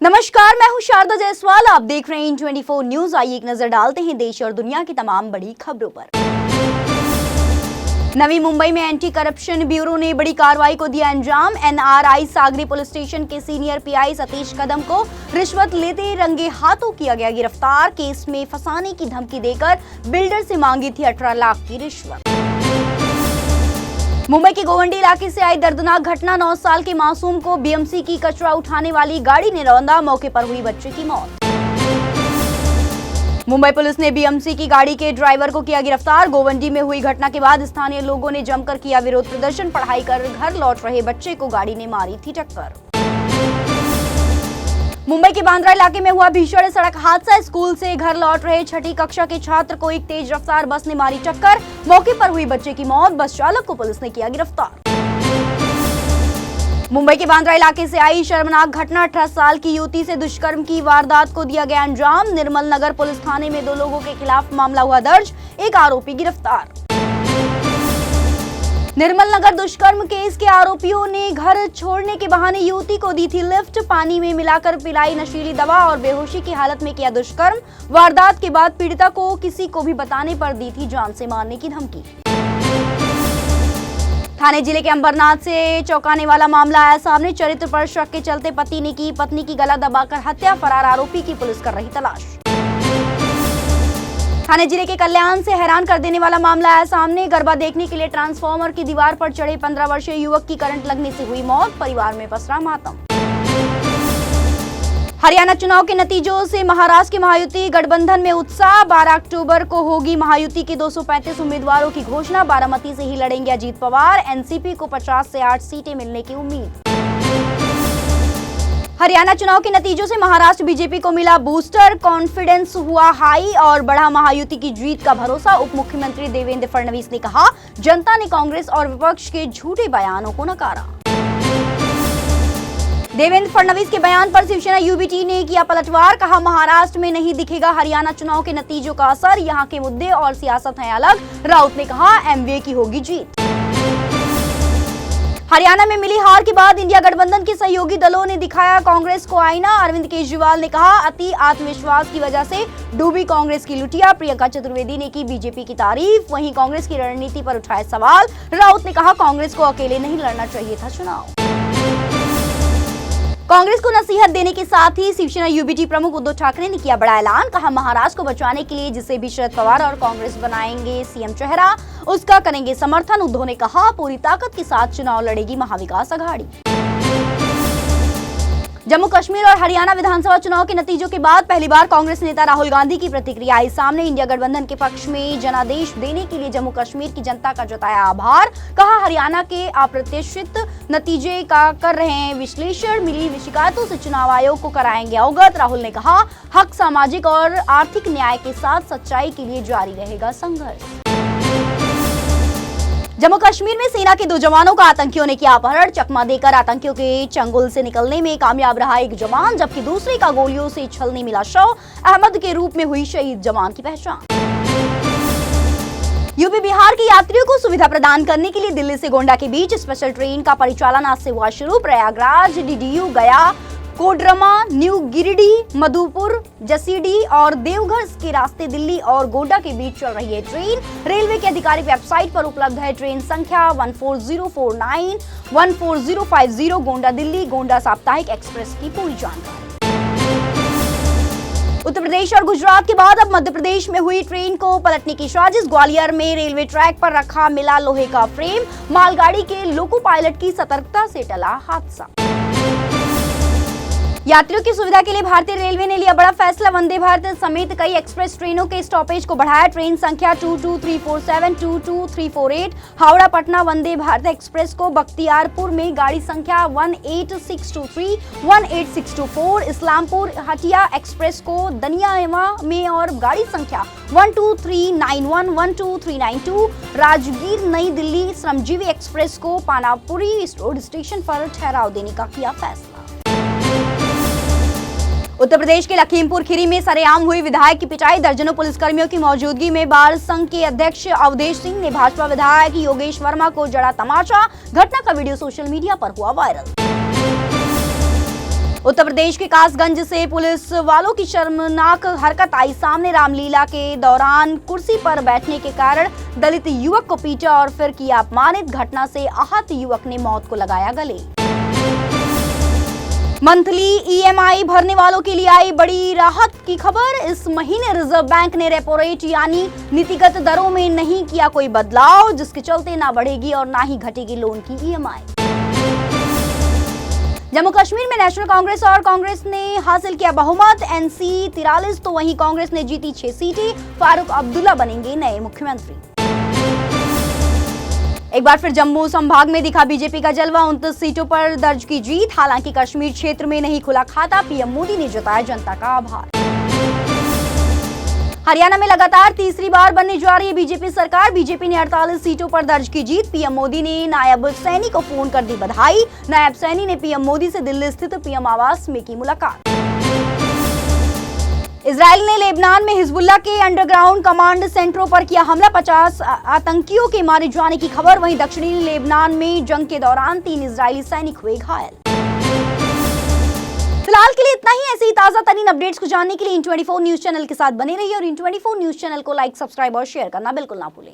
नमस्कार, मैं हूं शारदा जायसवाल। आप देख रहे हैं 24 न्यूज। आइए एक नजर डालते हैं देश और दुनिया की तमाम बड़ी खबरों पर। नवी मुंबई में एंटी करप्शन ब्यूरो ने बड़ी कार्रवाई को दिया अंजाम। NRI सागरी पुलिस स्टेशन के सीनियर PI सतीश कदम को रिश्वत लेते रंगे हाथों किया गया गिरफ्तार। केस में फंसाने की धमकी देकर बिल्डर से मांगी थी 18 लाख की रिश्वत। मुंबई के गोवंडी इलाके से आई दर्दनाक घटना। 9 साल के मासूम को BMC की कचरा उठाने वाली गाड़ी ने रौंदा, मौके पर हुई बच्चे की मौत। मुंबई पुलिस ने BMC की गाड़ी के ड्राइवर को किया गिरफ्तार। गोवंडी में हुई घटना के बाद स्थानीय लोगों ने जमकर किया विरोध प्रदर्शन। पढ़ाई कर घर लौट रहे बच्चे को गाड़ी ने मारी थी टक्कर। मुंबई के बांद्रा इलाके में हुआ भीषण सड़क हादसा। स्कूल से घर लौट रहे 6ठी कक्षा के छात्र को एक तेज रफ्तार बस ने मारी टक्कर, मौके पर हुई बच्चे की मौत। बस चालक को पुलिस ने किया गिरफ्तार। मुंबई के बांद्रा इलाके से आई शर्मनाक घटना। 18 साल की युवती से दुष्कर्म की वारदात को दिया गया अंजाम। निर्मल नगर पुलिस थाने में 2 लोगों के खिलाफ मामला हुआ दर्ज, एक आरोपी गिरफ्तार। निर्मल नगर दुष्कर्म केस के आरोपियों ने घर छोड़ने के बहाने युवती को दी थी लिफ्ट, पानी में मिलाकर पिलाई नशीली दवा और बेहोशी की हालत में किया दुष्कर्म। वारदात के बाद पीड़िता को किसी को भी बताने पर दी थी जान से मारने की धमकी। थाने जिले के अंबरनाथ से चौंकाने वाला मामला आया सामने। चरित्र पर शक के चलते पति ने की पत्नी की गला दबाकर हत्या। फरार आरोपी की पुलिस कर रही तलाश। थाने जिले के कल्याण से हैरान कर देने वाला मामला आया सामने। गरबा देखने के लिए ट्रांसफार्मर की दीवार पर चढ़े 15 वर्षीय युवक की करंट लगने से हुई मौत। परिवार में पसरा मातम। हरियाणा चुनाव के नतीजों से महाराष्ट्र की महायुति गठबंधन में उत्साह। 12 अक्टूबर को होगी महायुति के 235 उम्मीदवारों की घोषणा। बारामती से ही लड़ेंगे अजीत पवार। NCP को 50 से 8 सीटें मिलने की उम्मीद। हरियाणा चुनाव के नतीजों से महाराष्ट्र बीजेपी को मिला बूस्टर। कॉन्फिडेंस हुआ हाई और बढ़ा महायुति की जीत का भरोसा। उप मुख्यमंत्री देवेंद्र फडणवीस ने कहा, जनता ने कांग्रेस और विपक्ष के झूठे बयानों को नकारा। देवेंद्र फडणवीस के बयान पर शिवसेना UBT ने किया पलटवार। कहा, महाराष्ट्र में नहीं दिखेगा हरियाणा चुनाव के नतीजों का असर। यहां के मुद्दे और सियासत हैं अलग। राउत ने कहा, MVA की होगी जीत। हरियाणा में मिली हार के बाद इंडिया गठबंधन के सहयोगी दलों ने दिखाया कांग्रेस को आईना। अरविंद केजरीवाल ने कहा, अति आत्मविश्वास की वजह से डूबी कांग्रेस की लुटिया। प्रियंका चतुर्वेदी ने की बीजेपी की तारीफ। वहीं कांग्रेस की रणनीति पर उठाए सवाल। राउत ने कहा, कांग्रेस को अकेले नहीं लड़ना चाहिए था चुनाव। कांग्रेस को नसीहत देने के साथ ही शिवसेना UBT प्रमुख उद्धव ठाकरे ने किया बड़ा ऐलान। कहा, महाराष्ट्र को बचाने के लिए जिसे भी शरद पवार और कांग्रेस बनाएंगे CM चेहरा, उसका करेंगे समर्थन। उद्धव ने कहा, पूरी ताकत के साथ चुनाव लड़ेगी महाविकास अघाड़ी। जम्मू कश्मीर और हरियाणा विधानसभा चुनाव के नतीजों के बाद पहली बार कांग्रेस नेता राहुल गांधी की प्रतिक्रिया आई सामने। इंडिया गठबंधन के पक्ष में जनादेश देने के लिए जम्मू कश्मीर की जनता का जताया आभार। कहा, हरियाणा के अप्रत्याशित नतीजे का कर रहे हैं विश्लेषण। मिली शिकायतों से चुनाव आयोग को कराएंगे अवगत। राहुल ने कहा, हक, सामाजिक और आर्थिक न्याय के साथ सच्चाई के लिए जारी रहेगा संघर्ष। जम्मू कश्मीर में सेना के 2 जवानों का आतंकियों ने किया अपहरण। चकमा देकर आतंकियों के चंगुल से निकलने में कामयाब रहा एक जवान, जबकि दूसरे का गोलियों से छलनी मिला शव। अहमद के रूप में हुई शहीद जवान की पहचान। यूपी बिहार के यात्रियों को सुविधा प्रदान करने के लिए दिल्ली से गोंडा के बीच स्पेशल ट्रेन का परिचालन आज से हुआ शुरू। प्रयागराज, DDU, गया, कोडरमा, न्यू गिरिडीह, मधुपुर, जसीडीह और देवघर के रास्ते दिल्ली और गोंडा के बीच चल रही है ट्रेन। रेलवे की आधिकारिक वेबसाइट पर उपलब्ध है ट्रेन संख्या 14049, 14050। गोंडा दिल्ली गोंडा साप्ताहिक एक्सप्रेस की पूरी जानकारी। उत्तर प्रदेश और गुजरात के बाद अब मध्य प्रदेश में हुई ट्रेन को पलटने की साजिश। ग्वालियर में रेलवे ट्रैक पर रखा मिला लोहे का फ्रेम। मालगाड़ी के लोको पायलट की सतर्कता से टला हादसा। यात्रियों की सुविधा के लिए भारतीय रेलवे ने लिया बड़ा फैसला। वंदे भारत समेत कई एक्सप्रेस ट्रेनों के स्टॉपेज को बढ़ाया। ट्रेन संख्या 22347, 22348 हावड़ा पटना वंदे भारत एक्सप्रेस को बख्तियारपुर में, गाड़ी संख्या 18623, 18624 इस्लामपुर हटिया एक्सप्रेस को दनियावा में और गाड़ी संख्या 12391, 12392 राजगीर नई दिल्ली श्रमजीवी एक्सप्रेस को पानापुरी रोड स्टेशन पर ठहराव देने का किया फैसला। उत्तर प्रदेश के लखीमपुर खीरी में सरेआम हुई विधायक की पिटाई। दर्जनों पुलिसकर्मियों की मौजूदगी में बार संघ के अध्यक्ष अवधेश सिंह ने भाजपा विधायक योगेश वर्मा को जड़ा तमाचा। घटना का वीडियो सोशल मीडिया पर हुआ वायरल। उत्तर प्रदेश के कासगंज से पुलिस वालों की शर्मनाक हरकत आई सामने। रामलीला के दौरान कुर्सी पर बैठने के कारण दलित युवक को पीटा और फिर किया अपमानित। घटना से आहत युवक ने मौत को लगाया गले। मंथली ईएमआई भरने वालों के लिए आई बड़ी राहत की खबर। इस महीने रिजर्व बैंक ने रेपो रेट यानी नीतिगत दरों में नहीं किया कोई बदलाव, जिसके चलते ना बढ़ेगी और ना ही घटेगी लोन की ईएमआई। जम्मू कश्मीर में नेशनल कांग्रेस और कांग्रेस ने हासिल किया बहुमत। एनसी 43 तो वहीं कांग्रेस ने जीती 6 सीटें। फारूक अब्दुल्ला बनेंगे नए मुख्यमंत्री। एक बार फिर जम्मू संभाग में दिखा बीजेपी का जलवा। 29 सीटों पर दर्ज की जीत। हालांकि कश्मीर क्षेत्र में नहीं खुला खाता। पीएम मोदी ने जताया जनता का आभार। हरियाणा में लगातार तीसरी बार बनने जा रही है बीजेपी सरकार। बीजेपी ने 48 सीटों पर दर्ज की जीत। पीएम मोदी ने नायब सैनी को फोन कर दी बधाई। नायब सैनी ने पीएम मोदी से दिल्ली स्थित पीएम आवास में की मुलाकात। इजराइल ने लेबनान में हिजबुल्लाह के अंडरग्राउंड कमांड सेंटरों पर किया हमला। 50 आतंकियों के मारे जाने की खबर। वहीं दक्षिणी लेबनान में जंग के दौरान 3 इजरायली सैनिक हुए घायल। फिलहाल के लिए इतना ही। ऐसे ही ताजा तरीन अपडेट्स को जानने के लिए इन 24 न्यूज चैनल के साथ बने रहिए और इन 24 न्यूज चैनल को लाइक, सब्सक्राइब और शेयर करना बिल्कुल ना भूलें।